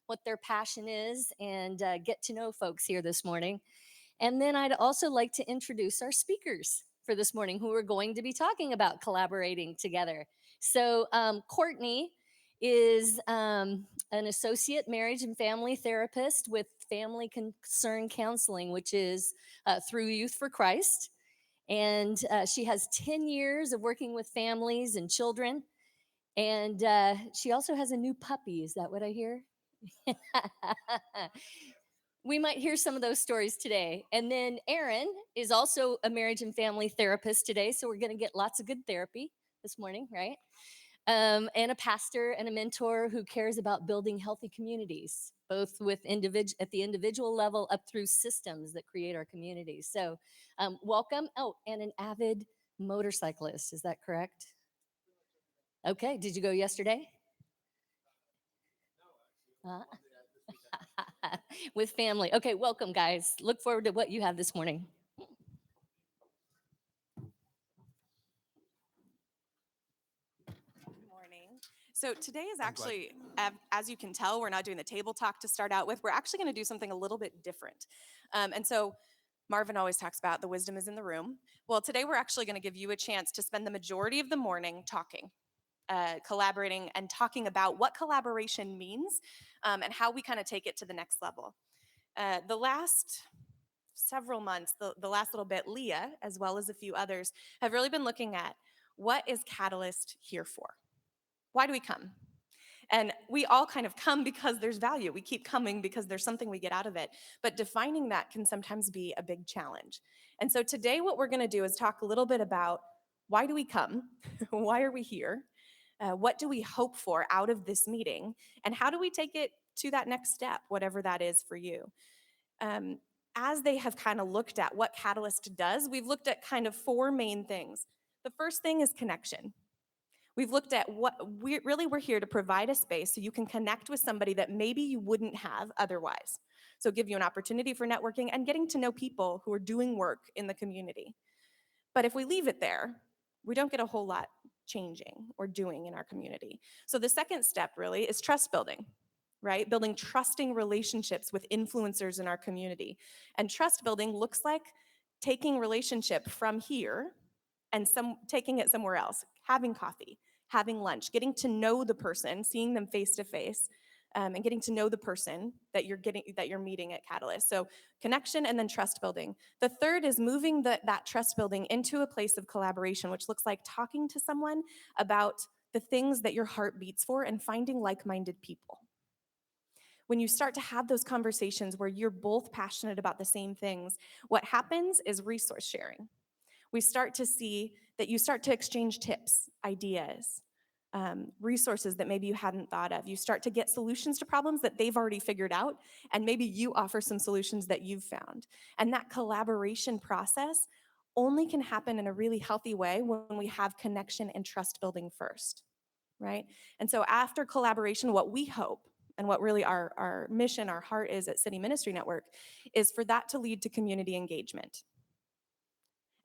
what their passion is, and get to know folks here this morning. And then I'd also like to introduce our speakers for this morning who are going to be talking about collaborating together. So, Kourtney is an associate marriage and family therapist with Family Concern Counseling, which is through Youth for Christ. And she has 10 years of working with families and children. And she also has a new puppy. Is that what I hear? We might hear some of those stories today. And then Erin is also a marriage and family therapist today. So we're going to get lots of good therapy this morning, right? And a pastor and a mentor who cares about building healthy communities, both with at the individual level up through systems that create our communities. So welcome. Oh, and an avid motorcyclist. Is that correct? Okay. Did you go yesterday? Uh, with family. Okay, welcome, guys. Look forward to what you have this morning. Morning. So today is actually, as you can tell, we're not doing the table talk to start out with. We're actually going to do something a little bit different. And so Marvin always talks about the wisdom is in the room. Well, today we're actually going to give you a chance to spend the majority of the morning talking, collaborating, and talking about what collaboration means and how we kind of take it to the next level. The last several months, the last little bit, Leah, as well as a few others, have really been looking at what is Catalyst here for? Why do we come? And we all kind of come because there's value. We keep coming because there's something we get out of it. But defining that can sometimes be a big challenge. And so today, what we're going to do is talk a little bit about why do we come? Why are we here? What do we hope for out of this meeting? And how do we take it to that next step, whatever that is for you? Um, as they have kind of looked at what Catalyst does, we've looked at kind of four main things. The first thing is connection. We've looked at what we're here to provide a space so you can connect with somebody that maybe you wouldn't have otherwise. So give you an opportunity for networking and getting to know people who are doing work in the community. But if we leave it there, we don't get a whole lot changing or doing in our community. So the second step really is trust building, right? Building trusting relationships with influencers in our community. And trust building looks like taking relationship from here and taking it somewhere else, having coffee, having lunch, getting to know the person, seeing them face to face, and getting to know the person that you're meeting at Catalyst. So connection and then trust building. The third is moving that trust building into a place of collaboration, which looks like talking to someone about the things that your heart beats for and finding like-minded people. When you start to have those conversations where you're both passionate about the same things, what happens is resource sharing. We start to see that you start to exchange tips, ideas, resources that maybe you hadn't thought of. You start to get solutions to problems that they've already figured out, and maybe you offer some solutions that you've found. And that collaboration process only can happen in a really healthy way when we have connection and trust building first, right? And so after collaboration, what we hope and what really our mission, our heart is at City Ministry Network is for that to lead to community engagement.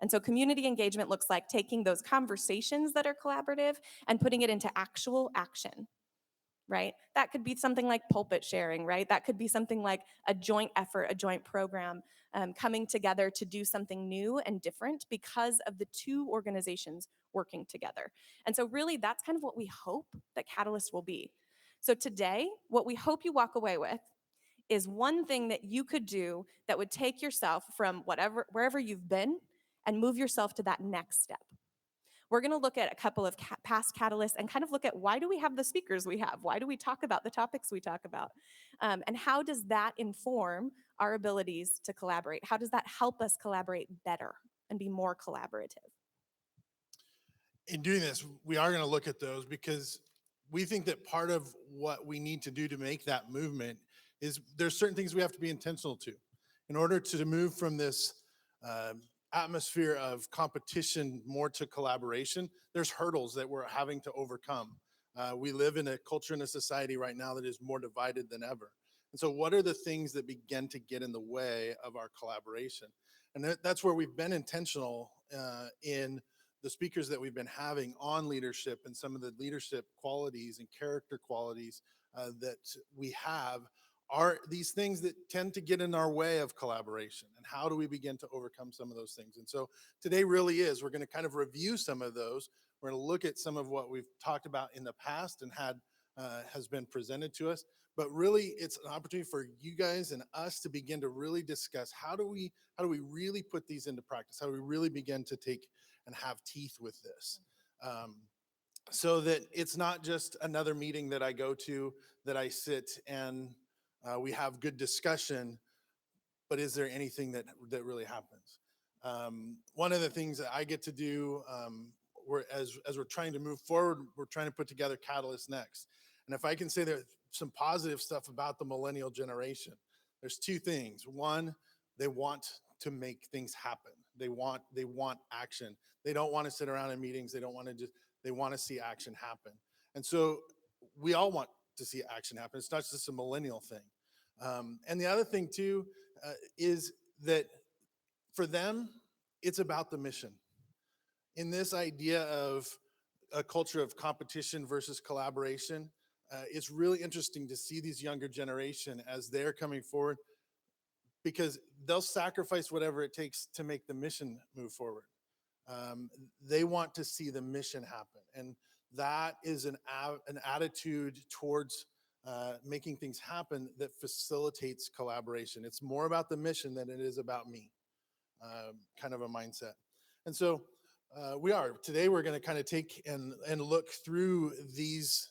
And so community engagement looks like taking those conversations that are collaborative and putting it into actual action, right? That could be something like pulpit sharing, right? That could be something like a joint effort, a joint program, coming together to do something new and different because of the two organizations working together. And so really that's kind of what we hope that Catalyst will be. So today, what we hope you walk away with is one thing that you could do that would take yourself from wherever you've been and move yourself to that next step. We're going to look at a couple of past catalysts and kind of look at why do we have the speakers we have? Why do we talk about the topics we talk about? And how does that inform our abilities to collaborate? How does that help us collaborate better and be more collaborative? In doing this, we are going to look at those because we think that part of what we need to do to make that movement is there's certain things we have to be intentional to in order to move from this atmosphere of competition more to collaboration. There's hurdles that we're having to overcome. We live in a culture and a society right now that is more divided than ever. And so what are the things that begin to get in the way of our collaboration? And that's where we've been intentional in the speakers that we've been having on leadership and some of the leadership qualities and character qualities that we have are these things that tend to get in our way of collaboration, and how do we begin to overcome some of those things? And so today really is, we're going to kind of review some of those. We're going to look at some of what we've talked about in the past and had has been presented to us, but really it's an opportunity for you guys and us to begin to really discuss how do we really put these into practice, how do we really begin to take and have teeth with this, so that it's not just another meeting that I go to, that I sit and we have good discussion, but is there anything that really happens? One of the things that I get to do, as we're trying to move forward, we're trying to put together Catalyst Next. And if I can say there's some positive stuff about the millennial generation, there's two things. One, they want to make things happen. They want action. They don't want to sit around in meetings. They don't want to just, they want to see action happen. And so we all want to see action happen. It's not just a millennial thing. And the other thing too is that for them, it's about the mission. In this idea of a culture of competition versus collaboration, it's really interesting to see these younger generation as they're coming forward, because they'll sacrifice whatever it takes to make the mission move forward. They want to see the mission happen, and that is an attitude towards making things happen that facilitates collaboration. It's more about the mission than it is about me, kind of a mindset. And so today we're going to kind of take and look through these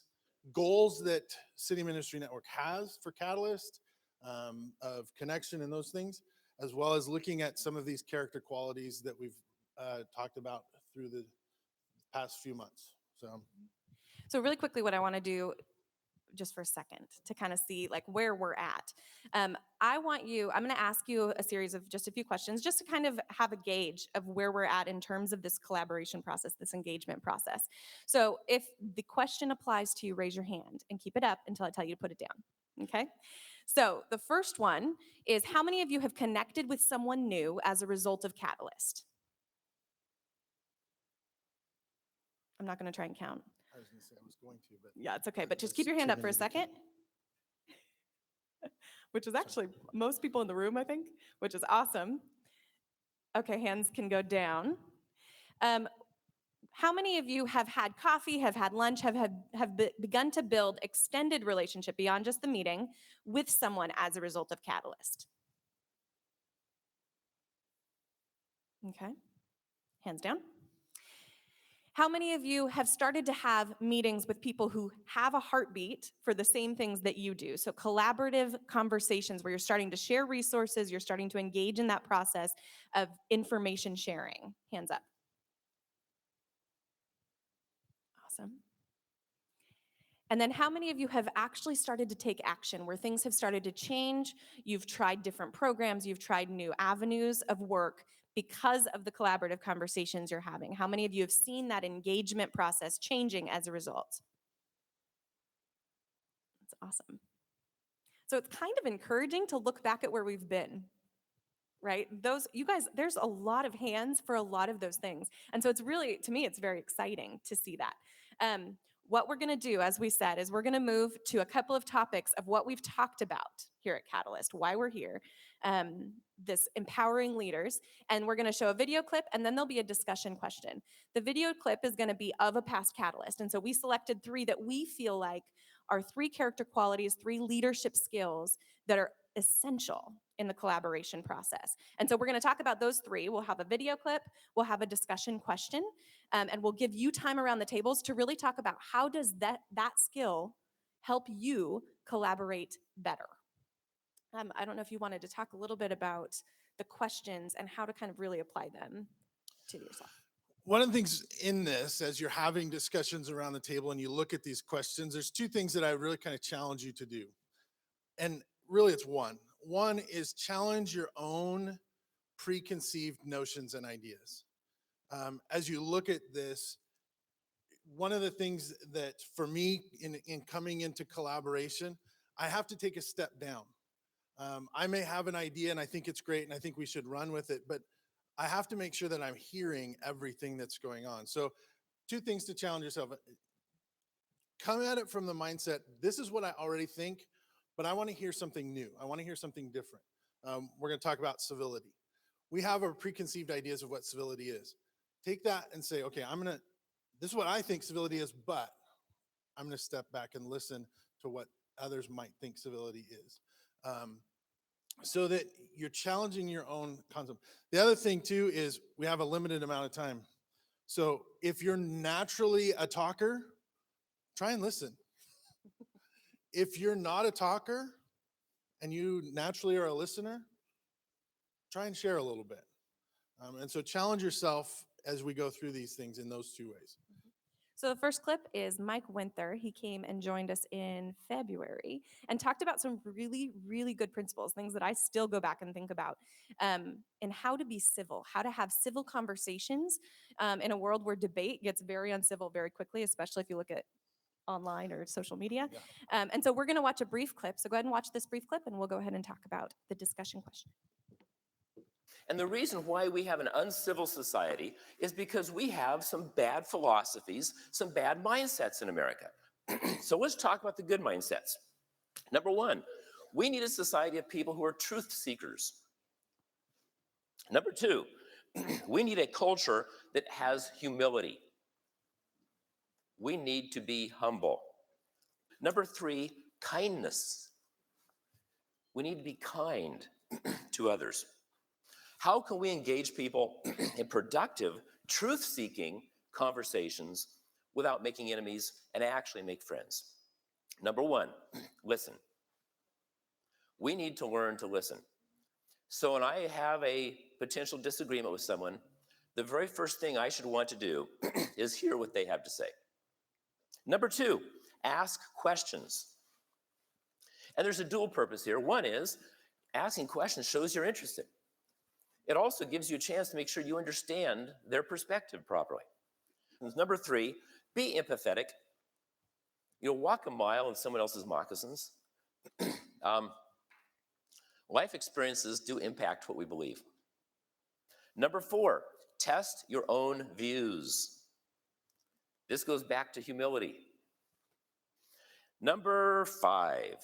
goals that City Ministry Network has for Catalyst, of connection and those things, as well as looking at some of these character qualities that we've talked about through the past few months. So really quickly, what I want to do just for a second to kind of see like where we're at. I'm going to ask you a series of just a few questions just to kind of have a gauge of where we're at in terms of this collaboration process, this engagement process. So if the question applies to you, raise your hand and keep it up until I tell you to put it down. Okay. So the first one is, how many of you have connected with someone new as a result of Catalyst? I'm not going to try and count. I was going to say I was going to, but yeah, it's okay. But just keep your hand up for a second. Which is actually most people in the room, I think, which is awesome. Okay, hands can go down. How many of you have had coffee, have had lunch, have begun to build extended relationship beyond just the meeting with someone as a result of Catalyst? Okay, hands down. How many of you have started to have meetings with people who have a heartbeat for the same things that you do? So collaborative conversations where you're starting to share resources, you're starting to engage in that process of information sharing. Hands up. Awesome. And then how many of you have actually started to take action where things have started to change? You've tried different programs, you've tried new avenues of work because of the collaborative conversations you're having. How many of you have seen that engagement process changing as a result? That's awesome. So it's kind of encouraging to look back at where we've been, right? You guys, there's a lot of hands for a lot of those things. And so it's really, to me, it's very exciting to see that. What we're going to do, as we said, is we're going to move to a couple of topics of what we've talked about here at Catalyst, why we're here, this empowering leaders, and we're going to show a video clip, and then there'll be a discussion question. The video clip is going to be of a past Catalyst, and so we selected 3 that we feel like are 3 character qualities, 3 leadership skills that are essential in the collaboration process. And so we're going to talk about those 3. We'll have a video clip, we'll have a discussion question, and we'll give you time around the tables to really talk about how does that skill help you collaborate better. I don't know if you wanted to talk a little bit about the questions and how to kind of really apply them to yourself. One of the things in this, as you're having discussions around the table and you look at these questions, there's 2 things that I really kind of challenge you to do. And really it's one. One is challenge your own preconceived notions and ideas. As you look at this, one of the things that for me in coming into collaboration, I have to take a step down. I may have an idea and I think it's great and I think we should run with it, but I have to make sure that I'm hearing everything that's going on. So 2 things to challenge yourself. come at it from the mindset, this is what I already think, but I want to hear something new. I want to hear something different. We're going to talk about civility. We have our preconceived ideas of what civility is. Take that and say, okay, this is what I think civility is, but I'm going to step back and listen to what others might think civility is. So that you're challenging your own concept. The other thing too is we have a limited amount of time. So if you're naturally a talker, try and listen. If you're not a talker and you naturally are a listener, try and share a little bit. And so challenge yourself as we go through these things in those two ways. So the first clip is Mike Winther. He came and joined us in February and talked about some really, really good principles, things that I still go back and think about, and how to be civil, how to have civil conversations in a world where debate gets very uncivil very quickly, especially if you look at online or social media. Yeah. And so we're going to watch a brief clip. So go ahead and watch this brief clip, and we'll go ahead and talk about the discussion question. And the reason why we have an uncivil society is because we have some bad philosophies, some bad mindsets in America. So let's talk about the good mindsets. Number one, we need a society of people who are truth seekers. Number two, we need a culture that has humility. We need to be humble. Number three, kindness. We need to be kind to others. How can we engage people in productive, truth-seeking conversations without making enemies and actually make friends? Number one, listen. We need to learn to listen. So when I have a potential disagreement with someone, the very first thing I should want to do is hear what they have to say. Number two, ask questions. And there's a dual purpose here. One is asking questions shows you're interested. It also gives you a chance to make sure you understand their perspective properly. And number three, be empathetic. Walk a mile in someone else's moccasins. Life experiences do impact what we believe. Number four, test your own views. This goes back to humility. Number five,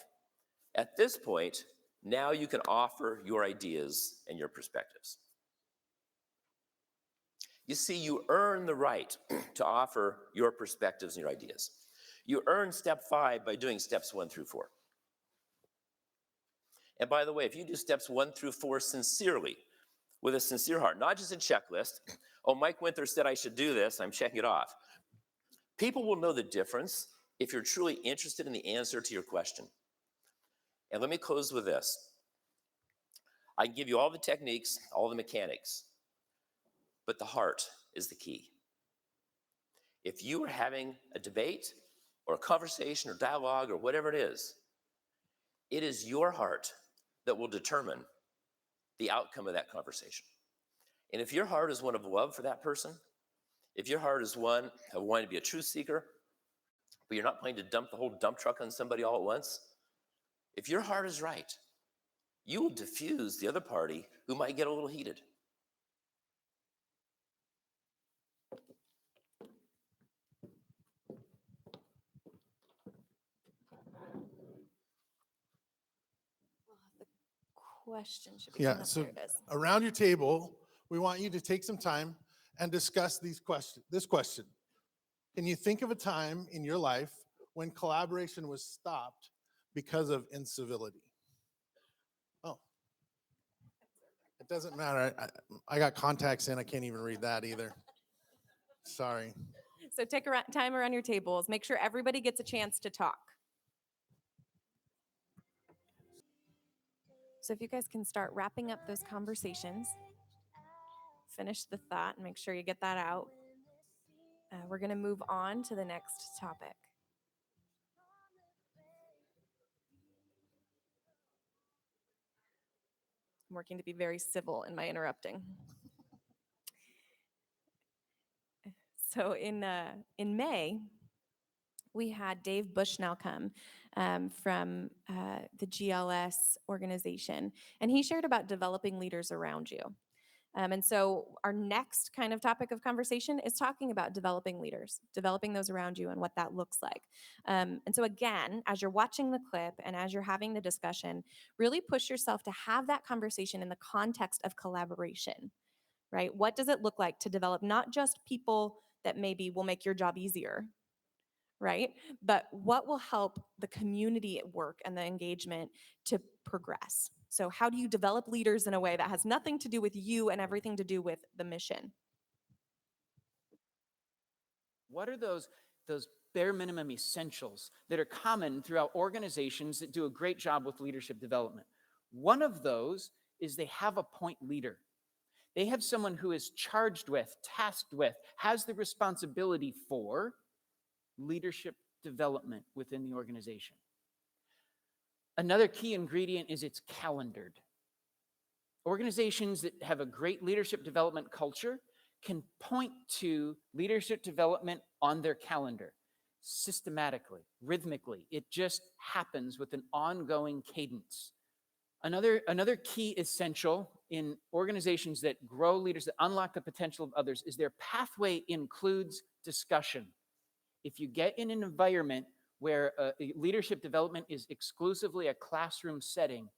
at this point, now you can offer your ideas and your perspectives. You see, you earn the right to offer your perspectives and your ideas. You earn step 5 by doing steps 1 through 4. And by the way, if you do steps 1 through 4 sincerely, with a sincere heart, not just a checklist, oh, Mike Winther said I should do this, I'm checking it off. People will know the difference if you're truly interested in the answer to your question. And let me close with this. I can give you all the techniques, all the mechanics, but the heart is the key. If you are having a debate or a conversation or dialogue or whatever it is your heart that will determine the outcome of that conversation. And if your heart is one of love for that person, if your heart is one of wanting to be a truth seeker, but you're not planning to dump the whole dump truck on somebody all at once, if your heart is right, you will diffuse the other party who might get a little heated. Question should be Yeah, so there it is. around your table, we want you to take some time and discuss this question. Can you think of a time in your life when collaboration was stopped because of incivility? Oh, it doesn't matter. I got contacts in. I can't even read that either. Sorry. So take time around your tables. Make sure everybody gets a chance to talk. So if you guys can start wrapping up those conversations, finish the thought and make sure you get that out. We're going to move on to the next topic. I'm working to be very civil in my interrupting. So in May, we had Dave Bushnell come from the GLS organization, and he shared about developing leaders around you. And so our next kind of topic of conversation is talking about developing leaders, developing those around you and what that looks like. And so again, as you're watching the clip and as you're having the discussion, really push yourself to have that conversation in the context of collaboration, right? What does it look like to develop not just people that maybe will make your job easier, right? But what will help the community at work and the engagement to progress? So how do you develop leaders in a way that has nothing to do with you and everything to do with the mission? What are those bare minimum essentials that are common throughout organizations that do a great job with leadership development? One of those is they have a point leader. They have someone who is charged with, tasked with, has the responsibility for leadership development within the organization. Another key ingredient is it's calendared. Organizations that have a great leadership development culture can point to leadership development on their calendar systematically, rhythmically. It just happens with an ongoing cadence. Another key essential in organizations that grow leaders, that unlock the potential of others, is their pathway includes discussion. If you get in an environment where leadership development is exclusively a classroom setting,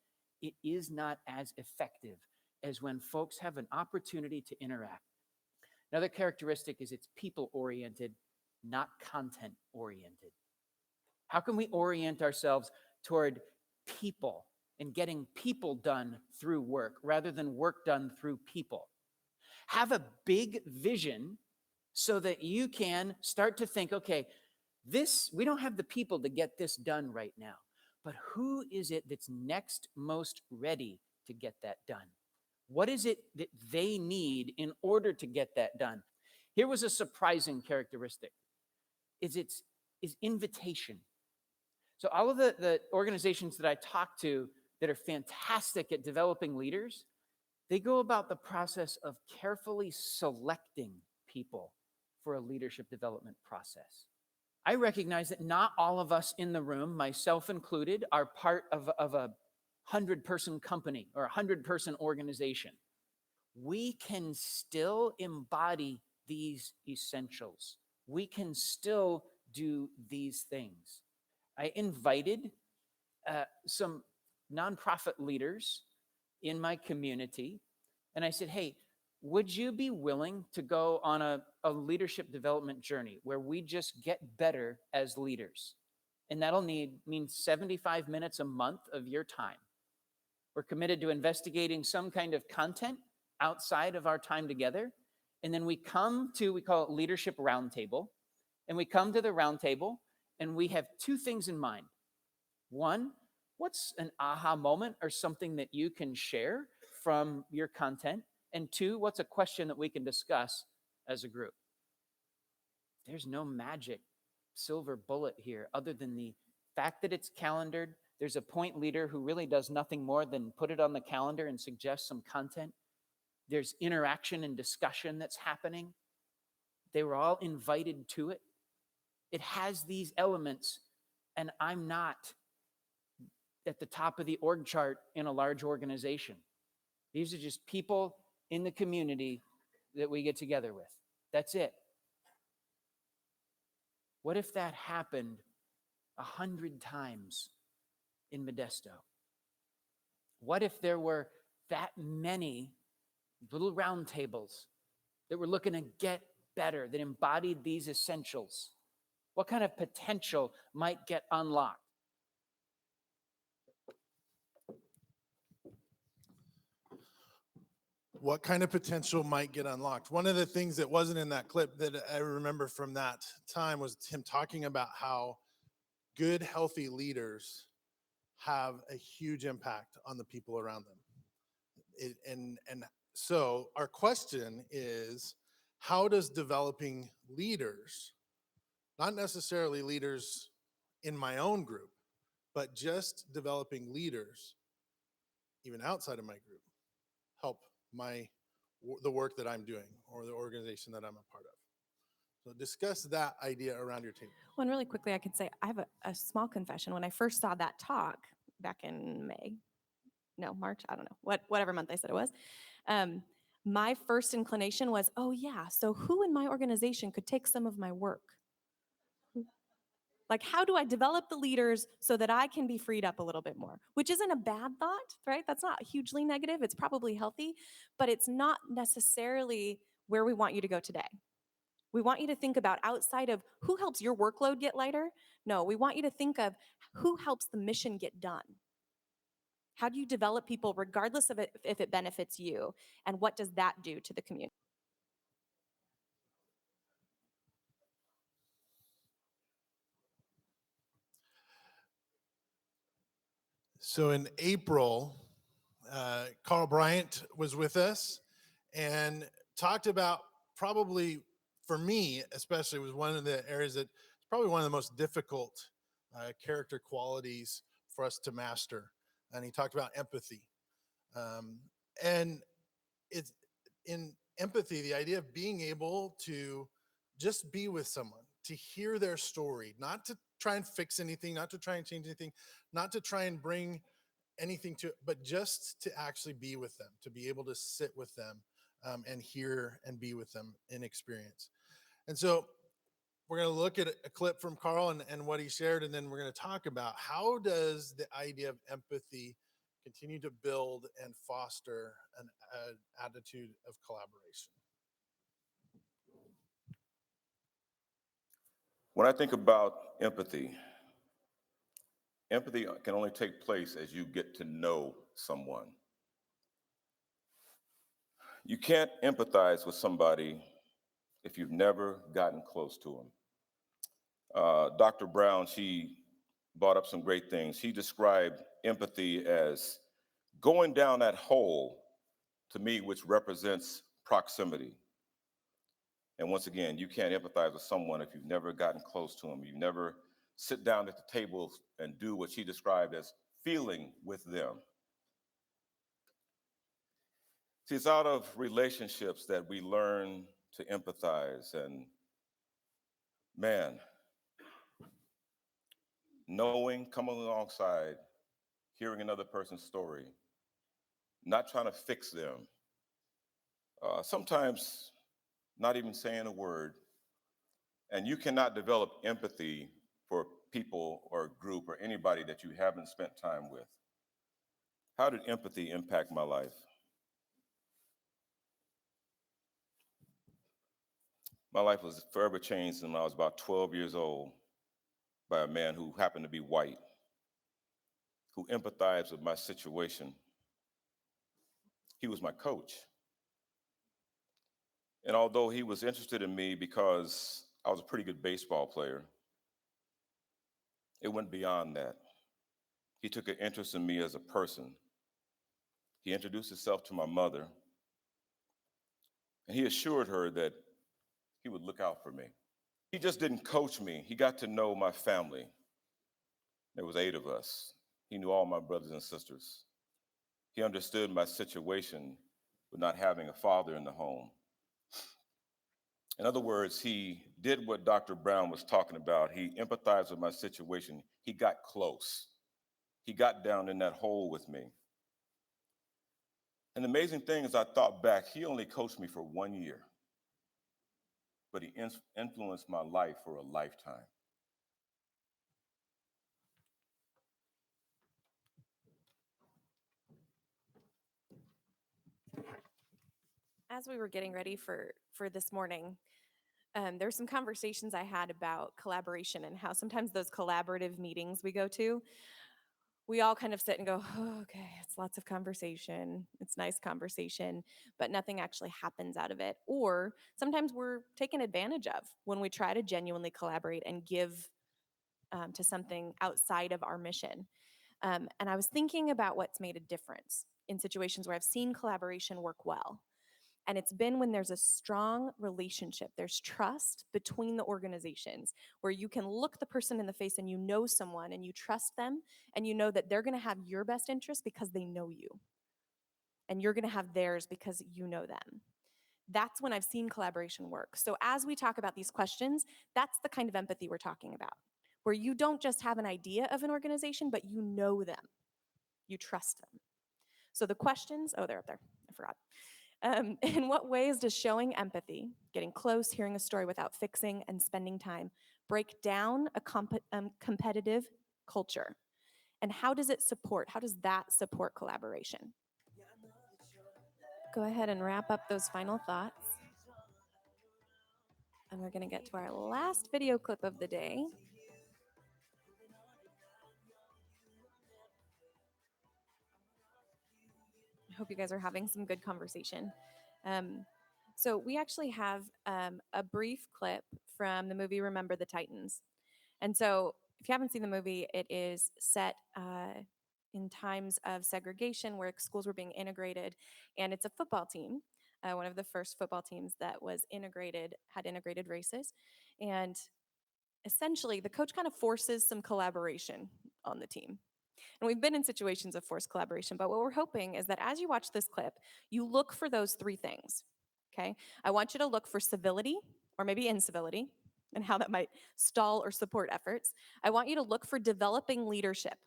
it is not as effective as when folks have an opportunity to interact. Another characteristic is it's people-oriented, not content-oriented. How can we orient ourselves toward people and getting people done through work rather than work done through people? Have a big vision so that you can start to think, okay, we don't have the people to get this done right now, but who is it that's next most ready to get that done? What is it that they need in order to get that done? Here was a surprising characteristic, is invitation. So all of the organizations that I talk to that are fantastic at developing leaders, they go about the process of carefully selecting people for a leadership development process. I recognize that not all of us in the room, myself included, are part of a 100-person company or a 100-person organization. We can still embody these essentials. We can still do these things. I invited some nonprofit leaders in my community, and I said, hey, would you be willing to go on a leadership development journey where we just get better as leaders? And that'll mean 75 minutes a month of your time. We're committed to investigating some kind of content outside of our time together. And then we call it Leadership Roundtable. And we come to the roundtable and we have two things in mind. One, what's an aha moment or something that you can share from your content? And two, what's a question that we can discuss as a group? There's no magic silver bullet here other than the fact that it's calendared. There's a point leader who really does nothing more than put it on the calendar and suggest some content. There's interaction and discussion that's happening. They were all invited to it. It has these elements, and I'm not at the top of the org chart in a large organization. These are just people in the community that we get together with. That's it. What if that happened 100 times in Modesto? What if there were that many little round tables that were looking to get better, that embodied these essentials? What kind of potential might get unlocked? What kind of potential might get unlocked? One of the things that wasn't in that clip that I remember from that time was him talking about how good, healthy leaders have a huge impact on the people around them. So our question is, how does developing leaders, not necessarily leaders in my own group, but just developing leaders even outside of my group, help the work that I'm doing or the organization that I'm a part of? So discuss that idea around your table. Well, and really quickly, I could say I have a small confession. When I first saw that talk back in March, I don't know, whatever month I said it was, my first inclination was, oh yeah, so who in my organization could take some of my work? Like, how do I develop the leaders so that I can be freed up a little bit more? Which isn't a bad thought, right? That's not hugely negative. It's probably healthy, but it's not necessarily where we want you to go today. We want you to think about outside of who helps your workload get lighter. No, we want you to think of who helps the mission get done. How do you develop people regardless of if it benefits you? And what does that do to the community? So in April, Carl Bryant was with us and talked about, probably for me especially, was one of the areas that probably one of the most difficult character qualities for us to master. And he talked about empathy. Um, and it's in empathy, the idea of being able to just be with someone, to hear their story, not to try and fix anything, not to try and change anything, not to try and bring anything to it, but just to actually be with them, to be able to sit with them, and hear and be with them in experience. And so we're going to look at a clip from Carl and what he shared, and then we're going to talk about how does the idea of empathy continue to build and foster an attitude of collaboration. When I think about empathy, empathy can only take place as you get to know someone. You can't empathize with somebody if you've never gotten close to them. Dr. Brown, she brought up some great things. She described empathy as going down that hole, to me, which represents proximity. And once again, you can't empathize with someone if you've never gotten close to them. You never sit down at the table and do what she described as feeling with them. See, it's out of relationships that we learn to empathize. And man, knowing, coming alongside, hearing another person's story, not trying to fix them, sometimes not even saying a word. And you cannot develop empathy for people or a group or anybody that you haven't spent time with. How did empathy impact my life? My life was forever changed when I was about 12 years old by a man who happened to be white, who empathized with my situation. He was my coach. And although he was interested in me because I was a pretty good baseball player, it went beyond that. He took an interest in me as a person. He introduced himself to my mother, and he assured her that he would look out for me. He just didn't coach me. He got to know my family. There was 8 of us. He knew all my brothers and sisters. He understood my situation with not having a father in the home. In other words, he did what Dr. Brown was talking about. He empathized with my situation. He got close. He got down in that hole with me. And the amazing thing is, I thought back, he only coached me for 1 year, but he influenced my life for a lifetime. As we were getting ready for this morning, there were some conversations I had about collaboration and how sometimes those collaborative meetings we go to, we all kind of sit and go, oh, okay, it's lots of conversation. It's nice conversation, but nothing actually happens out of it. Or sometimes we're taken advantage of when we try to genuinely collaborate and give to something outside of our mission. And I was thinking about what's made a difference in situations where I've seen collaboration work well. And it's been when there's a strong relationship, there's trust between the organizations where you can look the person in the face and you know someone and you trust them and you know that they're going to have your best interest because they know you. And you're going to have theirs because you know them. That's when I've seen collaboration work. So as we talk about these questions, that's the kind of empathy we're talking about, where you don't just have an idea of an organization, but you know them. You trust them. So the questions, oh, they're up there. I forgot. In what ways does showing empathy, getting close, hearing a story without fixing, and spending time break down a competitive culture? And how does that support collaboration? Go ahead and wrap up those final thoughts. And we're going to get to our last video clip of the day. I hope you guys are having some good conversation. So we actually have a brief clip from the movie Remember the Titans. And so if you haven't seen the movie, it is set in times of segregation where schools were being integrated. And it's a football team, one of the first football teams that was had integrated races. And essentially, the coach kind of forces some collaboration on the team. And we've been in situations of forced collaboration, but what we're hoping is that as you watch this clip, you look for those three things, okay? I want you to look for civility, or maybe incivility, and how that might stall or support efforts. I want you to look for developing leadership.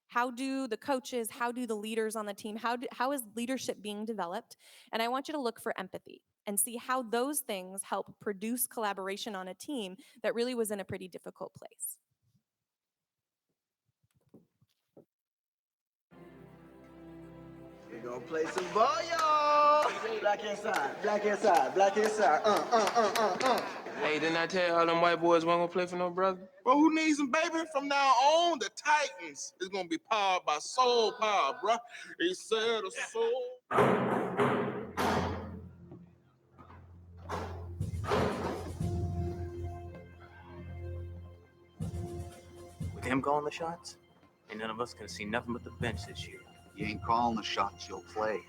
How do the coaches, how do the leaders on the team, how is leadership being developed? And I want you to look for empathy and see how those things help produce collaboration on a team that really was in a pretty difficult place. We're gonna play some ball, y'all. Black inside, black inside, black inside. Hey, didn't I tell you all them white boys weren't gonna play for no brother? Bro, who needs them, baby? From now on, the Titans is gonna be powered by soul power, bro. He said a soul. With him calling the shots, and none of us can see nothing but the bench this year. You ain't calling the shots, you'll play.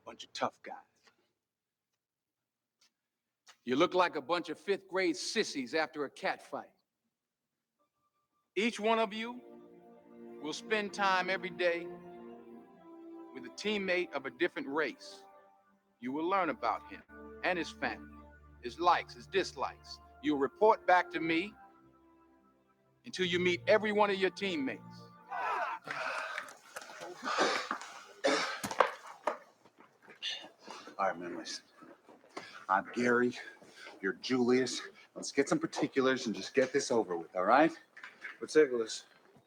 Bunch of tough guys. You look like a bunch of fifth grade sissies after a cat fight. Each one of you will spend time every day with a teammate of a different race. You will learn about him and his family, his likes, his dislikes. You'll report back to me until you meet every one of your teammates. All right, man, listen. I'm Gary, you're Julius. Let's get some particulars and just get this over with, all right? Particulars.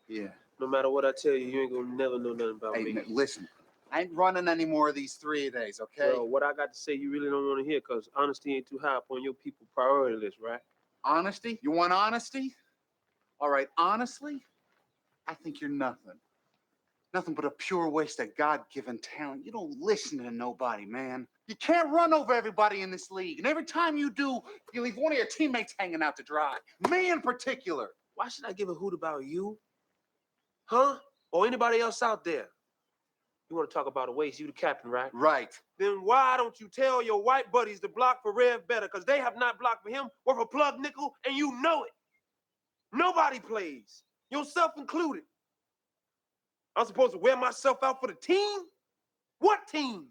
Yeah. No matter what I tell you, you ain't gonna never know nothing about Hey, me. man, listen. I ain't running any more of these 3 days, okay? Well, what I got to say, you really don't want to hear, because honesty ain't too high up on your people priority list, right? Honesty? You want honesty? All right, honestly, I think you're nothing. Nothing but a pure waste of God-given talent. You don't listen to nobody, man. You can't run over everybody in this league. And every time you do, you leave one of your teammates hanging out to dry. Me in particular. Why should I give a hoot about you? Huh? Or anybody else out there? You want to talk about a waste, you the captain, right? Right. Then why don't you tell your white buddies to block for Rev better? Because they have not blocked for him worth a plug nickel, and you know it. Nobody plays, yourself included. I'm supposed to wear myself out for the team? What team?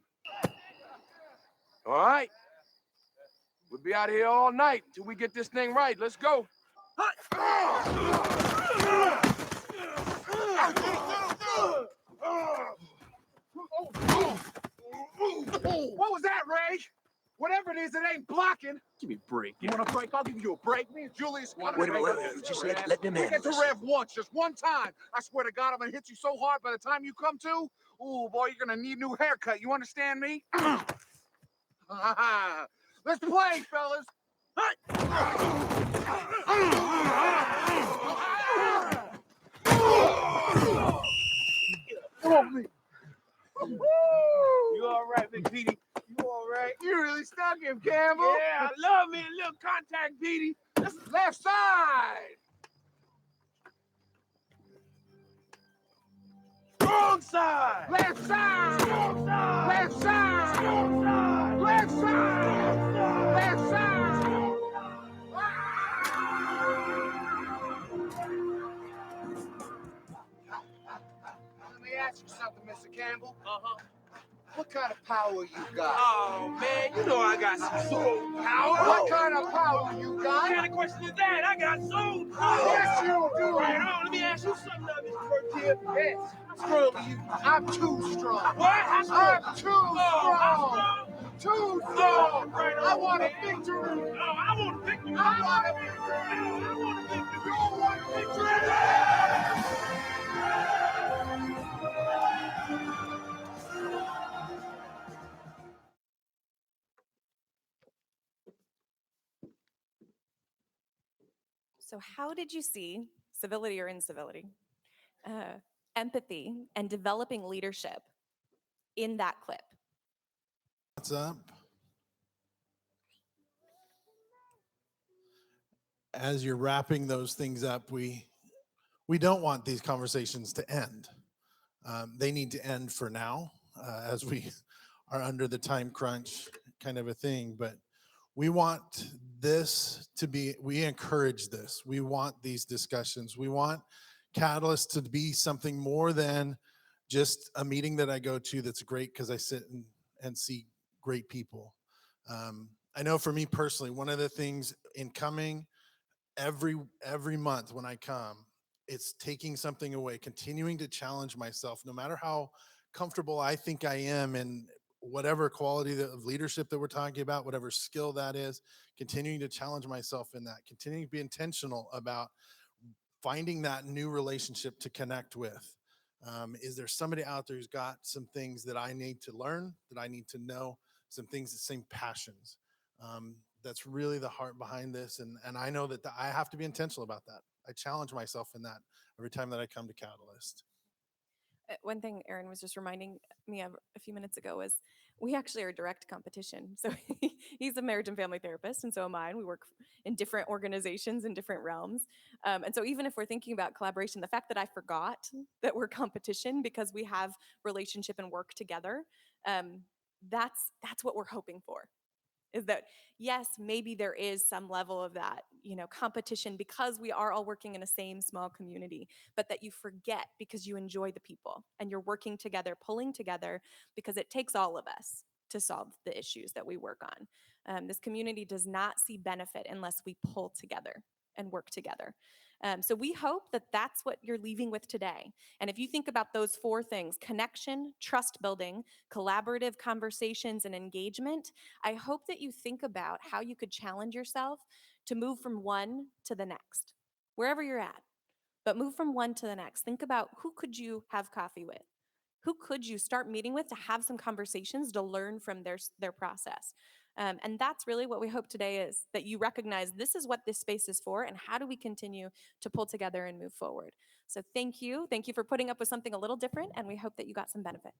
All right. We'll be out here all night until we get this thing right. Let's go. What was that, Ray? Whatever it is, it ain't blocking. Give me a break. You want a break? I'll give you a break. Me and Julius. Wait a minute, just let them We handle get to this. Rev once, just one time. I swear to God, I'm gonna hit you so hard by the time you come to. Ooh, boy, you're gonna need a new haircut. You understand me? Let's play, fellas. Come on, me. You all right, Big Petey? You all right? You really stuck him, Campbell. Yeah, I love me a little contact, Petey. That's left side. Strong side. Left side. Strong side. Left side. Strong side. Left side. Strong side. Left side. Let me ask you something, Mr. Campbell. What kind of power you got? Oh, man, you know I got some soul power. What kind of power you What got? kind of question is that? I got soul power. Yes, you do. Right on. Let me ask you something, Mr. Curtis. Yes. How strong are you? I'm too strong. What? How strong? I'm too Oh, how strong. strong? Too Oh, strong. right on, I want a man. victory. Oh, I want a victory. I want a victory. I want a victory. You want a victory? So, how did you see civility or incivility, empathy, and developing leadership in that clip? What's up? As you're wrapping those things up, we don't want these conversations to end. They need to end for now, as we are under the time crunch kind of a thing. But we want this to be, we encourage this. We want these discussions. We want Catalyst to be something more than just a meeting that I go to that's great because I sit and see great people. I know for me personally, one of the things in coming every month when I come, it's taking something away, continuing to challenge myself, no matter how comfortable I think I am in whatever quality of leadership that we're talking about, whatever skill that is, continuing to challenge myself in that, continuing to be intentional about finding that new relationship to connect with. Is there somebody out there who's got some things that I need to learn, that I need to know, some things, the same passions? That's really the heart behind this. And I know that I have to be intentional about that. I challenge myself in that every time that I come to Catalyst. One thing Aaron was just reminding me of a few minutes ago was we actually are direct competition. So he's a marriage and family therapist, and so am I. We work in different organizations in different realms. And so even if we're thinking about collaboration, the fact that I forgot that we're competition because we have relationship and work together, that's what we're hoping for. Is that yes, maybe there is some level of that, competition because we are all working in a same small community, but that you forget because you enjoy the people and you're working together, pulling together because it takes all of us to solve the issues that we work on. This community does not see benefit unless we pull together and work together. So we hope that that's what you're leaving with today. And if you think about those four things: connection, trust building, collaborative conversations, and engagement, I hope that you think about how you could challenge yourself to move from one to the next, wherever you're at. But move from one to the next. Think about who could you have coffee with? Who could you start meeting with to have some conversations to learn from their process? And that's really what we hope today is, that you recognize this is what this space is for and how do we continue to pull together and move forward. So thank you. Thank you for putting up with something a little different, and we hope that you got some benefit.